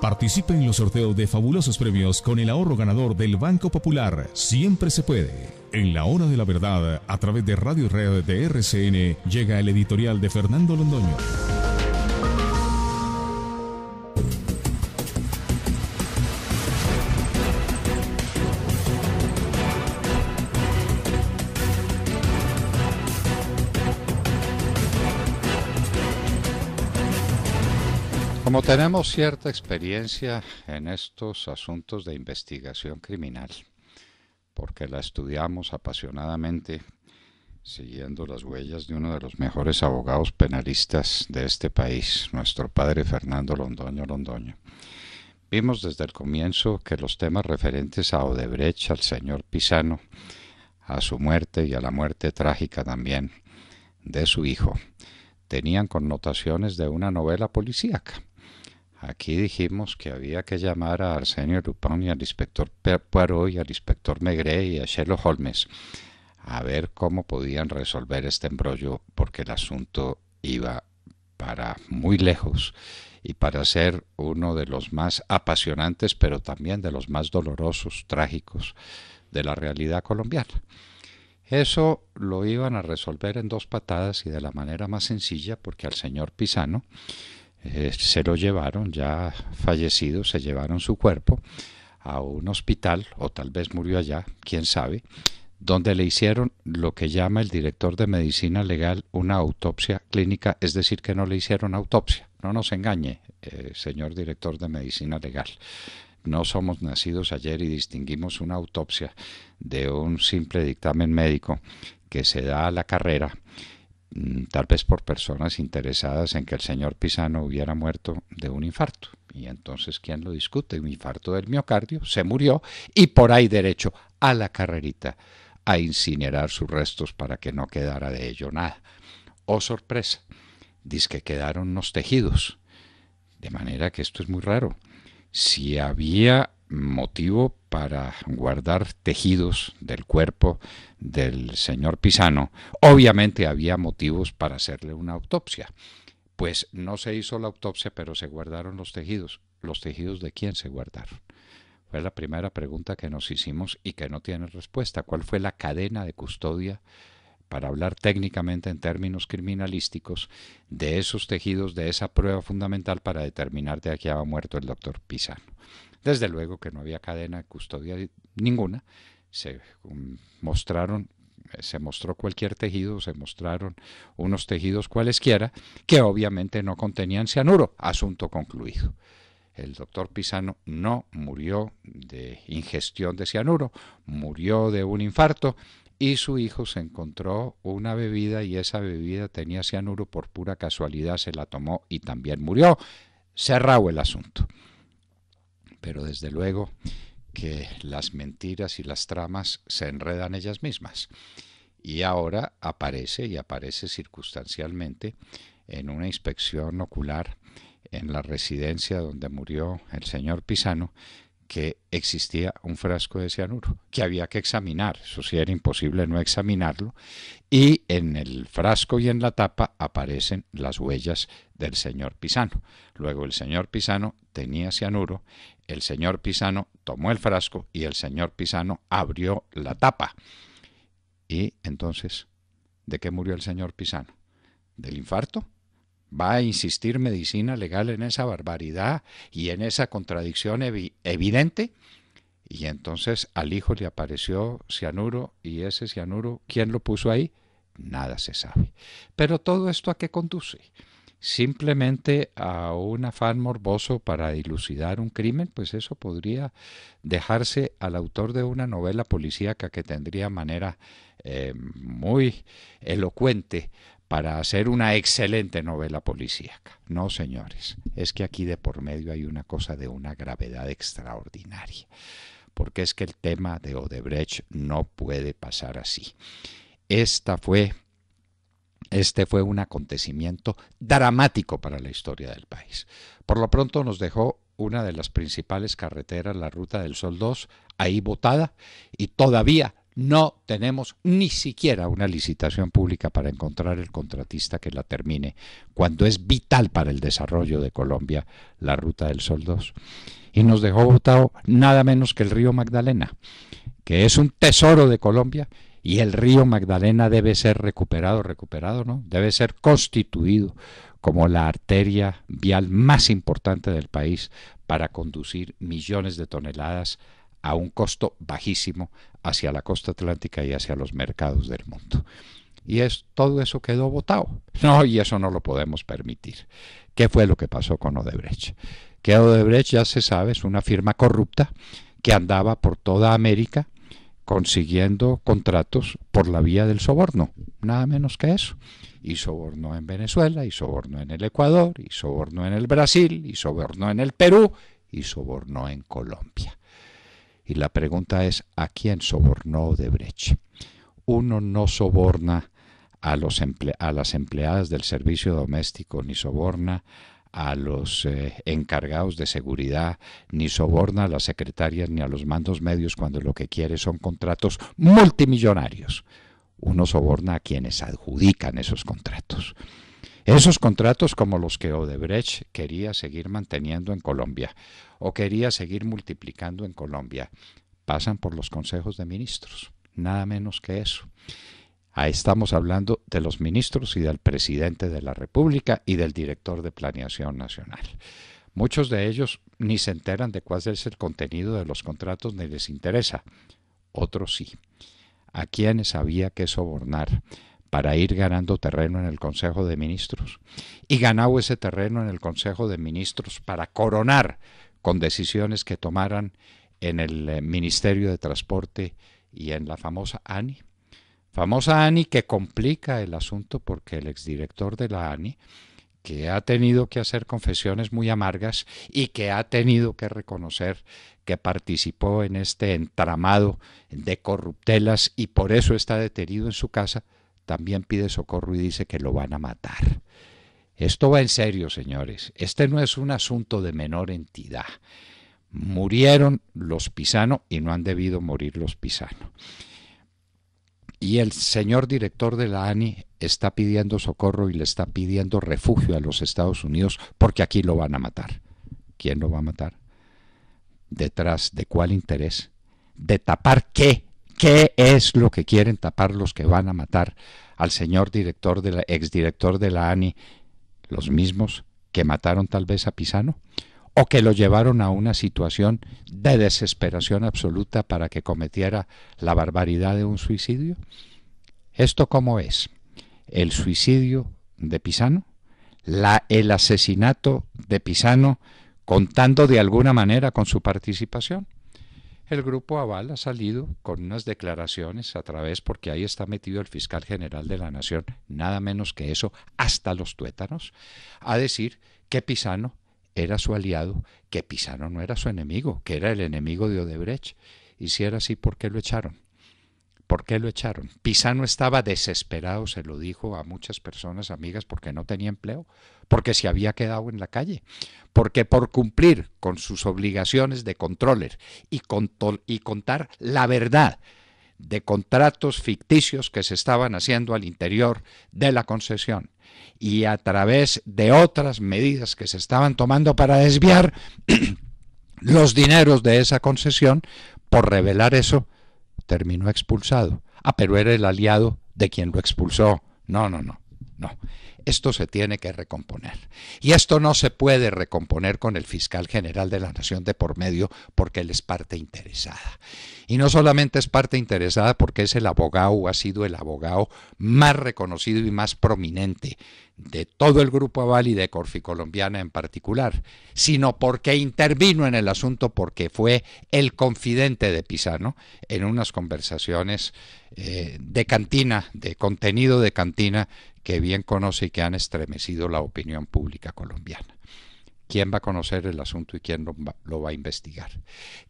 Participe en los sorteos de fabulosos premios con el ahorro ganador del Banco Popular. Siempre se puede. En la hora de la verdad, a través de Radio y Red de RCN, llega el editorial de Fernando Londoño. Como tenemos cierta experiencia en estos asuntos de investigación criminal, porque la estudiamos apasionadamente, siguiendo las huellas de uno de los mejores abogados penalistas de este país, nuestro padre Fernando Londoño, vimos desde el comienzo que los temas referentes a Odebrecht, al señor Pisano, a su muerte y a la muerte trágica también de su hijo, tenían connotaciones de una novela policíaca. Aquí dijimos que había que llamar a Arsenio Lupin y al inspector Poirot y al inspector Maigret y a Sherlock Holmes a ver cómo podían resolver este embrollo, porque el asunto iba para muy lejos y para ser uno de los más apasionantes, pero también de los más dolorosos, trágicos de la realidad colombiana. Eso lo iban a resolver en 2 patadas y de la manera más sencilla, porque al señor Pisano se lo llevaron, ya fallecido, se llevaron su cuerpo a un hospital, o tal vez murió allá, quién sabe, donde le hicieron lo que llama el director de medicina legal una autopsia clínica, es decir, que no le hicieron autopsia. No nos engañe, señor director de medicina legal. No somos nacidos ayer y distinguimos una autopsia de un simple dictamen médico que se da a la carrera, tal vez por personas interesadas en que el señor Pisano hubiera muerto de un infarto. Y entonces, ¿quién lo discute? Un infarto del miocardio, se murió y por ahí derecho a la carrerita a incinerar sus restos para que no quedara de ello nada. Oh, sorpresa, dizque quedaron unos tejidos. De manera que esto es muy raro. Si había motivo para guardar tejidos del cuerpo del señor Pisano, obviamente había motivos para hacerle una autopsia. Pues no se hizo la autopsia, pero se guardaron los tejidos. ¿Los tejidos de quién se guardaron? Fue la primera pregunta que nos hicimos y que no tiene respuesta. ¿Cuál fue la cadena de custodia, para hablar técnicamente en términos criminalísticos, de esos tejidos, de esa prueba fundamental para determinar de a qué había muerto el doctor Pisano? Desde luego que no había cadena de custodia ninguna. Se mostró cualquier tejido, se mostraron unos tejidos cualesquiera que obviamente no contenían cianuro. Asunto concluido. El doctor Pisano no murió de ingestión de cianuro, murió de un infarto, y su hijo se encontró una bebida y esa bebida tenía cianuro, por pura casualidad se la tomó y también murió. Cerrado el asunto. Pero desde luego que las mentiras y las tramas se enredan ellas mismas. Y ahora aparece circunstancialmente en una inspección ocular en la residencia donde murió el señor Pisano, que existía un frasco de cianuro que había que examinar. Eso sí, era imposible no examinarlo, y en el frasco y en la tapa aparecen las huellas del señor Pisano. Luego el señor Pisano tenía cianuro, el señor Pisano tomó el frasco y el señor Pisano abrió la tapa. Y entonces, ¿de qué murió el señor Pisano? ¿Del infarto? ¿Va a insistir medicina legal en esa barbaridad y en esa contradicción evidente? Y entonces al hijo le apareció cianuro, y ese cianuro, ¿quién lo puso ahí? Nada se sabe. Pero todo esto, ¿a qué conduce? Simplemente a un afán morboso para dilucidar un crimen. Pues eso podría dejarse al autor de una novela policíaca que tendría manera muy elocuente para hacer una excelente novela policíaca. No, señores, es que aquí de por medio hay una cosa de una gravedad extraordinaria, porque es que el tema de Odebrecht no puede pasar así. Este fue un acontecimiento dramático para la historia del país. Por lo pronto nos dejó una de las principales carreteras, la Ruta del Sol 2, ahí botada, y todavía No tenemos ni siquiera una licitación pública para encontrar el contratista que la termine, cuando es vital para el desarrollo de Colombia la Ruta del Sol 2. Y nos dejó botado nada menos que el río Magdalena, que es un tesoro de Colombia, y el río Magdalena debe ser recuperado, ¿no? Debe ser constituido como la arteria vial más importante del país para conducir millones de toneladas a un costo bajísimo hacia la costa atlántica y hacia los mercados del mundo. Y todo eso quedó botado. No, y eso no lo podemos permitir. ¿Qué fue lo que pasó con Odebrecht? Que Odebrecht, ya se sabe, es una firma corrupta que andaba por toda América consiguiendo contratos por la vía del soborno, nada menos que eso. Y sobornó en Venezuela, y sobornó en el Ecuador, y sobornó en el Brasil, y sobornó en el Perú, y sobornó en Colombia. Y la pregunta es, ¿a quién sobornó Odebrecht? Uno no soborna a las empleadas del servicio doméstico, ni soborna a los encargados de seguridad, ni soborna a las secretarias ni a los mandos medios cuando lo que quiere son contratos multimillonarios. Uno soborna a quienes adjudican esos contratos. Esos contratos, como los que Odebrecht quería seguir manteniendo en Colombia o quería seguir multiplicando en Colombia, pasan por los consejos de ministros, nada menos que eso. Ahí estamos hablando de los ministros y del presidente de la República y del director de Planeación Nacional. Muchos de ellos ni se enteran de cuál es el contenido de los contratos ni les interesa. Otros sí. ¿A quienes había que sobornar para ir ganando terreno en el Consejo de Ministros? Y ganado ese terreno en el Consejo de Ministros para coronar con decisiones que tomaran en el Ministerio de Transporte y en la famosa ANI. Famosa ANI que complica el asunto porque el exdirector de la ANI, que ha tenido que hacer confesiones muy amargas y que ha tenido que reconocer que participó en este entramado de corruptelas y por eso está detenido en su casa, también pide socorro y dice que lo van a matar. Esto va en serio, señores. Este no es un asunto de menor entidad. Murieron los Pisano y no han debido morir los Pisano. Y el señor director de la ANI está pidiendo socorro y le está pidiendo refugio a los Estados Unidos porque aquí lo van a matar. ¿Quién lo va a matar? ¿Detrás de cuál interés? ¿De tapar qué? ¿Qué es lo que quieren tapar los que van a matar al señor exdirector de la ANI? ¿Los mismos que mataron tal vez a Pisano? ¿O que lo llevaron a una situación de desesperación absoluta para que cometiera la barbaridad de un suicidio? ¿Esto cómo es? ¿El suicidio de Pisano? ¿El asesinato de Pisano contando de alguna manera con su participación? El Grupo Aval ha salido con unas declaraciones a través, porque ahí está metido el fiscal general de la Nación, nada menos que eso, hasta los tuétanos, a decir que Pisano era su aliado, que Pisano no era su enemigo, que era el enemigo de Odebrecht. Y si era así, ¿por qué lo echaron? ¿Por qué lo echaron? Pisano estaba desesperado, se lo dijo a muchas personas amigas, porque no tenía empleo, porque se había quedado en la calle, porque por cumplir con sus obligaciones de controller y contar la verdad de contratos ficticios que se estaban haciendo al interior de la concesión y a través de otras medidas que se estaban tomando para desviar los dineros de esa concesión, por revelar eso, terminó expulsado. Ah, pero era el aliado de quien lo expulsó. No. Esto se tiene que recomponer. Y esto no se puede recomponer con el fiscal general de la Nación de por medio porque él es parte interesada. Y no solamente es parte interesada porque es el abogado o ha sido el abogado más reconocido y más prominente de todo el Grupo Aval y de Corficolombiana en particular, sino porque intervino en el asunto, porque fue el confidente de Pisano en unas conversaciones de cantina, de contenido de cantina, que bien conoce y que han estremecido la opinión pública colombiana. ¿Quién va a conocer el asunto y quién lo va a investigar?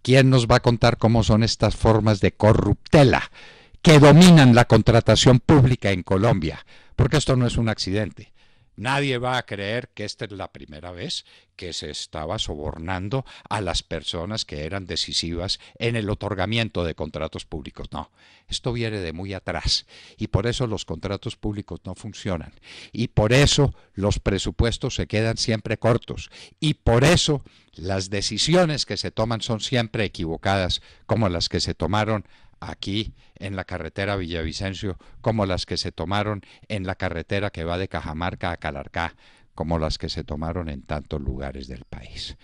¿Quién nos va a contar cómo son estas formas de corruptela que dominan la contratación pública en Colombia? Porque esto no es un accidente. Nadie va a creer que esta es la primera vez que se estaba sobornando a las personas que eran decisivas en el otorgamiento de contratos públicos. No, esto viene de muy atrás y por eso los contratos públicos no funcionan y por eso los presupuestos se quedan siempre cortos y por eso las decisiones que se toman son siempre equivocadas, como las que se tomaron aquí en la carretera Villavicencio, como las que se tomaron en la carretera que va de Cajamarca a Calarcá, como las que se tomaron en tantos lugares del país.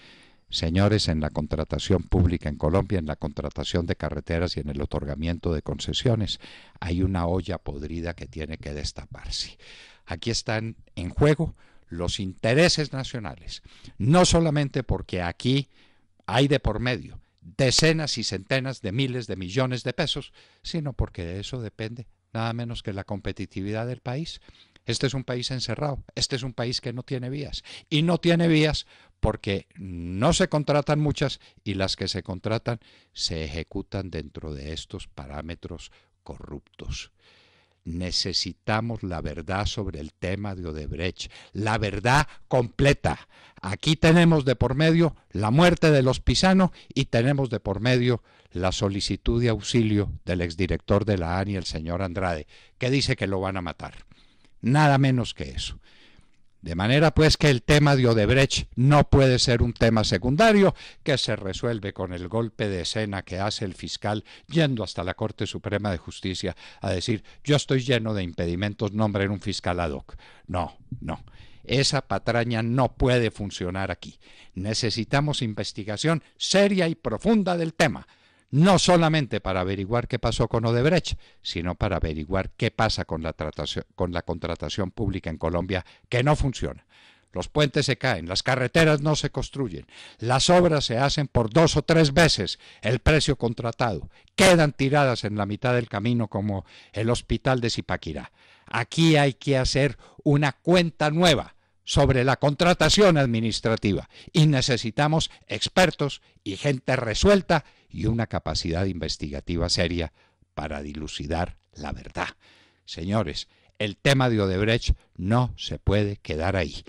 Señores, en la contratación pública en Colombia, en la contratación de carreteras y en el otorgamiento de concesiones, hay una olla podrida que tiene que destaparse. Aquí están en juego los intereses nacionales, no solamente porque aquí hay de por medio decenas y centenas de miles de millones de pesos, sino porque de eso depende nada menos que la competitividad del país. Este es un país encerrado, este es un país que no tiene vías, y no tiene vías porque no se contratan muchas y las que se contratan se ejecutan dentro de estos parámetros corruptos. Necesitamos la verdad sobre el tema de Odebrecht, la verdad completa. Aquí tenemos de por medio la muerte de los Pisano y tenemos de por medio la solicitud de auxilio del exdirector de la ANI, el señor Andrade, que dice que lo van a matar. Nada menos que eso. De manera pues que el tema de Odebrecht no puede ser un tema secundario que se resuelve con el golpe de escena que hace el fiscal yendo hasta la Corte Suprema de Justicia a decir yo estoy lleno de impedimentos, nombren un fiscal ad hoc. No, no. Esa patraña no puede funcionar aquí. Necesitamos investigación seria y profunda del tema. No solamente para averiguar qué pasó con Odebrecht, sino para averiguar qué pasa con la contratación pública en Colombia, que no funciona. Los puentes se caen, las carreteras no se construyen, las obras se hacen por 2 o 3 veces el precio contratado, quedan tiradas en la mitad del camino como el hospital de Zipaquirá. Aquí hay que hacer una cuenta nueva sobre la contratación administrativa y necesitamos expertos y gente resuelta y una capacidad investigativa seria para dilucidar la verdad. Señores, el tema de Odebrecht no se puede quedar ahí.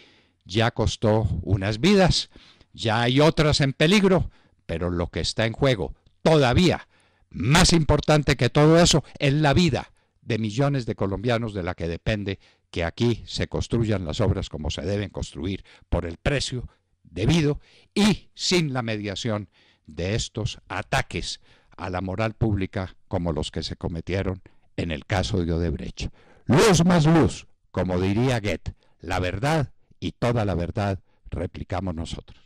Ya costó unas vidas, ya hay otras en peligro, pero lo que está en juego todavía, más importante que todo eso, es la vida de millones de colombianos de la que depende que aquí se construyan las obras como se deben construir por el precio debido y sin la mediación de estos ataques a la moral pública como los que se cometieron en el caso de Odebrecht. Luz más luz, como diría Goethe, la verdad y toda la verdad replicamos nosotros.